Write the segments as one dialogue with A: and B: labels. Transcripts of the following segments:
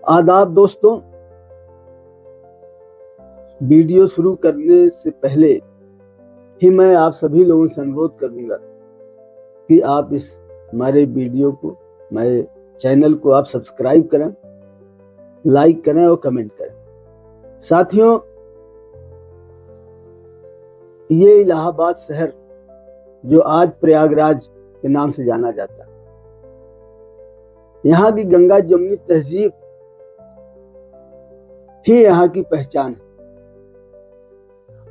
A: आदाब दोस्तों, वीडियो शुरू करने से पहले ही मैं आप सभी लोगों से अनुरोध करूंगा कि आप इस हमारे वीडियो को, हमारे चैनल को आप सब्सक्राइब करें, लाइक करें और कमेंट करें। साथियों, ये इलाहाबाद शहर जो आज प्रयागराज के नाम से जाना जाता है, यहाँ की गंगा जमुनी तहजीब ही यहाँ की पहचान है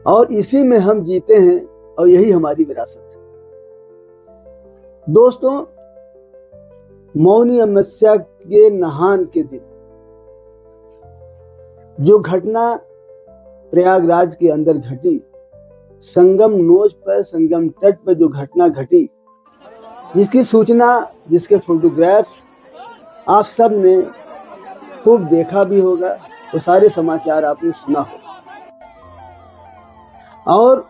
A: और इसी में हम जीते हैं और यही हमारी विरासत है। दोस्तों, मौनी अमावस्या के नहान के दिन जो घटना प्रयागराज के अंदर घटी, संगम नोज पर, संगम तट पर जो घटना घटी, जिसकी सूचना, जिसके फोटोग्राफ्स आप सब ने खूब देखा भी होगा, वो सारे समाचार आपने सुना होगा। और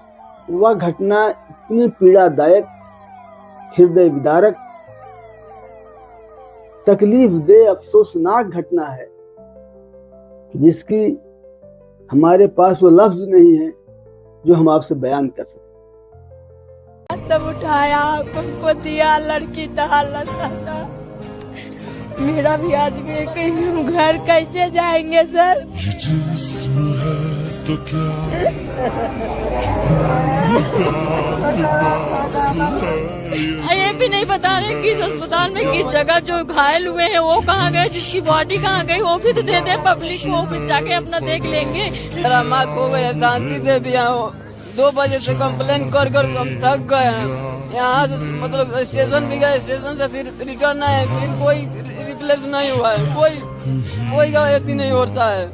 A: वह घटना इतनी पीड़ादायक, हृदय विदारक, तकलीफ दे, अफसोसनाक घटना है जिसकी हमारे पास वो लफ्ज नहीं है जो हम आपसे बयान कर सकें।
B: सब उठाया, उनको दिया, लड़की था, लड़का था। मेरा भी आदमी है, कहीं हम घर कैसे जाएंगे सर?
C: तो क्या
B: ये भी नहीं बता रहे किस अस्पताल में, किस जगह जो घायल हुए हैं वो कहाँ गए, जिसकी बॉडी कहाँ गई, वो भी तो दे दे पब्लिक को, फिर जाके अपना देख लेंगे।
D: मेरा माँ खो गए, शांति देवी यहाँ 2 बजे से कंप्लेन कर कर हम थक गए हैं। यहाँ मतलब स्टेशन भी गए, स्टेशन से फिर रिटर्न आए, फिर कोई रिप्लेस नहीं हुआ है, कोई गवाही नहीं होता है।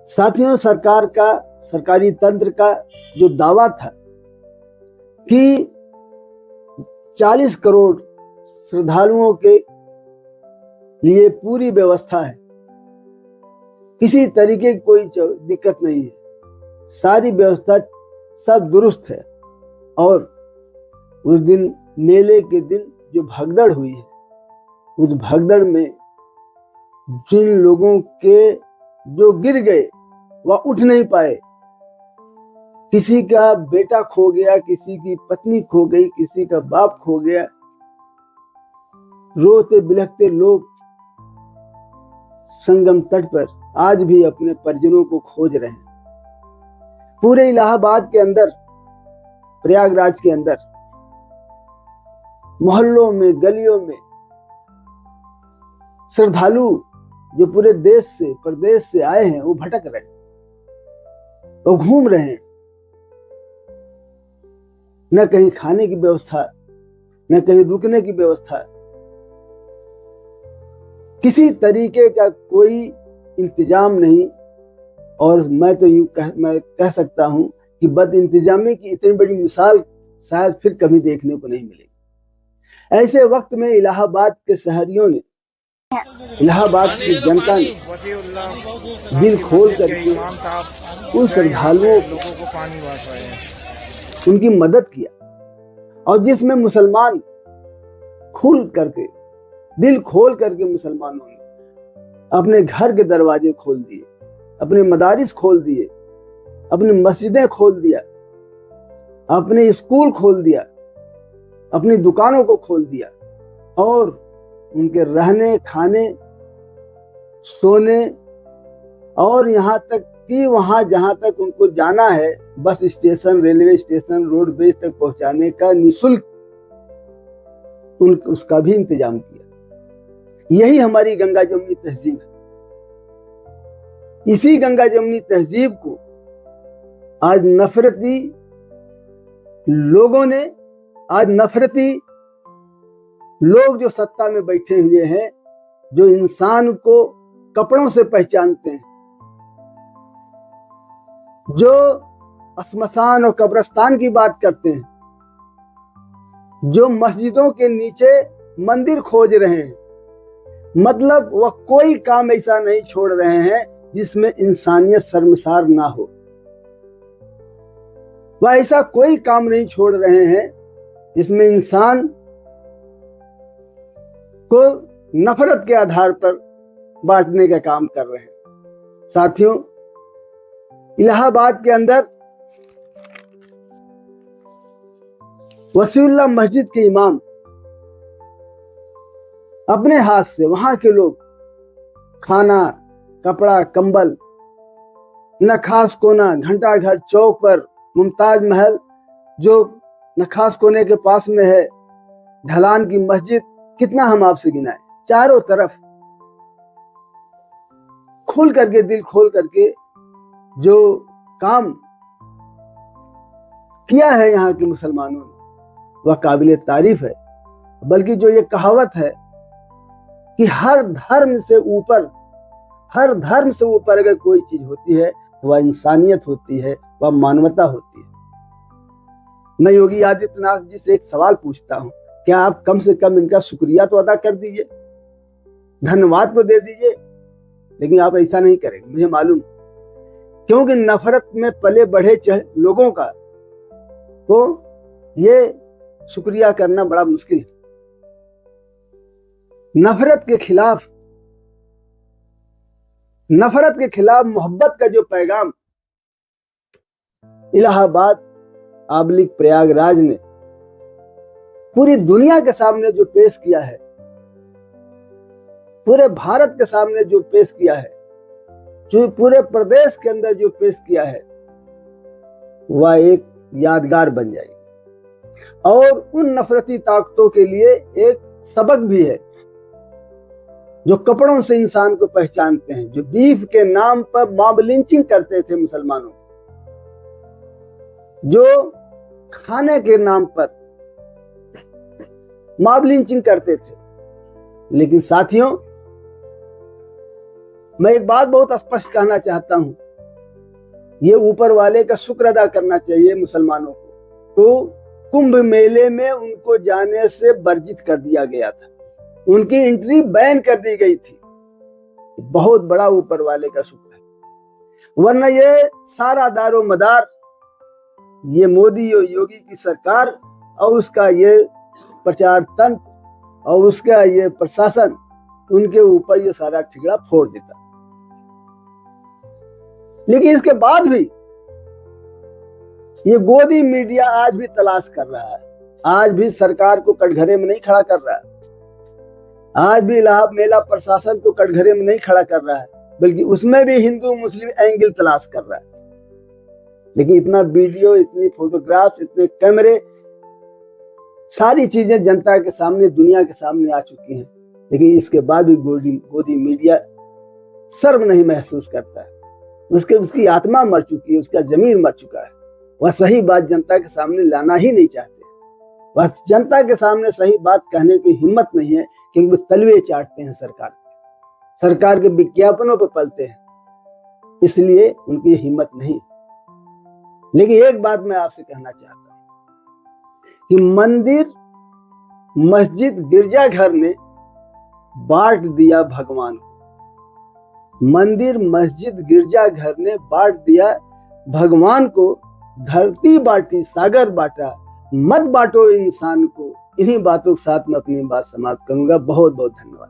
A: साथियों, सरकार का, सरकारी तंत्र का जो दावा था कि 40 करोड़ श्रद्धालुओं के लिए पूरी व्यवस्था है, किसी तरीके की कोई दिक्कत नहीं है, सारी व्यवस्था सब दुरुस्त है। और उस दिन, मेले के दिन जो भगदड़ हुई है, उस भगदड़ में जिन लोगों के जो गिर गए वह उठ नहीं पाए, किसी का बेटा खो गया, किसी की पत्नी खो गई, किसी का बाप खो गया, रोते बिलखते लोग संगम तट पर आज भी अपने परिजनों को खोज रहे हैं। पूरे इलाहाबाद के अंदर, प्रयागराज के अंदर, मोहल्लों में, गलियों में श्रद्धालु जो पूरे देश से, प्रदेश से आए हैं, वो भटक रहे हैं, वो घूम रहे हैं। न कहीं खाने की व्यवस्था, न कहीं रुकने की व्यवस्था, किसी तरीके का कोई इंतजाम नहीं। और मैं तो मैं कह सकता हूं कि बद इंतजामी की इतनी बड़ी मिसाल शायद फिर कभी देखने को नहीं मिलेगी। ऐसे वक्त में इलाहाबाद के शहरियों ने, इलाहाबाद की जनता ने दिल खोल करके उन श्रद्धालुओं को उनकी मदद किया। और जिसमें मुसलमान खुल करके, दिल खोल करके मुसलमानों ने अपने घर के दरवाजे खोल दिए, अपने मदारिस खोल दिए, अपनी मस्जिदें खोल दिया, अपने स्कूल खोल दिया, अपनी दुकानों को खोल दिया और उनके रहने, खाने, सोने और यहाँ तक कि वहां जहां तक उनको जाना है, bus station, railway station, roadways तक पहुंचाने का निःशुल्क उसका भी इंतजाम किया। यही हमारी गंगा जमुनी तहजीब है। इसी गंगा जमुनी तहजीब को आज नफरती लोगों ने, आज नफरती लोग जो सत्ता में बैठे हुए हैं, जो इंसान को कपड़ों से पहचानते हैं, जो श्मशान और कब्रिस्तान की बात करते हैं, जो मस्जिदों के नीचे मंदिर खोज रहे हैं, मतलब वह कोई काम ऐसा नहीं छोड़ रहे हैं जिसमें इंसानियत शर्मसार ना हो। वह ऐसा कोई काम नहीं छोड़ रहे हैं जिसमें इंसान को नफरत के आधार पर बांटने का काम कर रहे हैं। साथियों, इलाहाबाद के अंदर वसीउल्लाह मस्जिद के इमाम अपने हाथ से वहां के लोग खाना, कपड़ा, कंबल, नखास कोना, घंटा घर चौक पर मुमताज महल जो नखास कोने के पास में है, ढलान की मस्जिद, कितना हम आपसे गिनाए, चारों तरफ खोल करके, दिल खोल करके जो काम किया है यहाँ के मुसलमानों ने, वह काबिल तारीफ है। बल्कि जो ये कहावत है कि हर धर्म से ऊपर अगर कोई चीज होती है तो वह इंसानियत होती है, वह मानवता होती है। मैं योगी आदित्यनाथ जी से एक सवाल पूछता हूं, क्या आप कम से कम इनका शुक्रिया तो अदा कर दीजिए, धन्यवाद तो दे दीजिए। लेकिन आप ऐसा नहीं करेंगे, मुझे मालूम, क्योंकि नफरत में पले बढ़े लोगों का तो ये शुक्रिया करना बड़ा मुश्किल है। नफरत के खिलाफ मोहब्बत का जो पैगाम इलाहाबाद आबलिग प्रयागराज ने पूरी दुनिया के सामने जो पेश किया है, पूरे भारत के सामने जो पेश किया है, जो पूरे प्रदेश के अंदर जो पेश किया है, वह एक यादगार बन जाएगी और उन नफरती ताकतों के लिए एक सबक भी है जो कपड़ों से इंसान को पहचानते हैं, जो बीफ के नाम पर मॉब लिंचिंग करते थे मुसलमानों, जो खाने के नाम पर मॉब लिंचिंग करते थे। लेकिन साथियों, मैं एक बात बहुत स्पष्ट कहना चाहता हूं, ये ऊपर वाले का शुक्र अदा करना चाहिए मुसलमानों को। तो कुंभ मेले में उनको जाने से वर्जित कर दिया गया था, उनकी एंट्री बैन कर दी गई थी, बहुत बड़ा ऊपर वाले का शुक्र है। वरना ये सारा दारो मदार ये मोदी और योगी की सरकार और उसका ये प्रचार तंत्र और उसका ये प्रशासन, उनके ऊपर ये सारा ठिकरा फोड़ देता। लेकिन इसके बाद भी ये गोदी मीडिया आज भी तलाश कर रहा है, आज भी सरकार को कटघरे में नहीं खड़ा कर रहा है, आज भी इलाहाबाद मेला प्रशासन को कटघरे में नहीं खड़ा कर रहा है, बल्कि उसमें भी हिंदू मुस्लिम एंगल तलाश कर रहा है। लेकिन इतना वीडियो, इतनी फोटोग्राफ्स, इतने कैमरे, सारी चीजें जनता के सामने, दुनिया के सामने आ चुकी हैं, लेकिन इसके बाद भी गोदी मीडिया शर्म नहीं महसूस करता है। उसकी आत्मा मर चुकी है, उसका जमीर मर चुका है। वह सही बात जनता के सामने लाना ही नहीं चाहते, वह जनता के सामने सही बात कहने की हिम्मत नहीं है, क्योंकि तलवे चाटते हैं सरकार के विज्ञापनों पर पलते हैं, इसलिए उनकी हिम्मत नहीं। लेकिन एक बात मैं आपसे कहना चाहता हूं कि मंदिर, मस्जिद, गिरजाघर ने बांट दिया भगवान को। मंदिर, मस्जिद, गिरजाघर ने बांट दिया भगवान को। धरती बांटी, सागर बांटा, मत बांटो इंसान को। इन्हीं बातों के साथ मैं अपनी बात समाप्त करूंगा। बहुत बहुत धन्यवाद।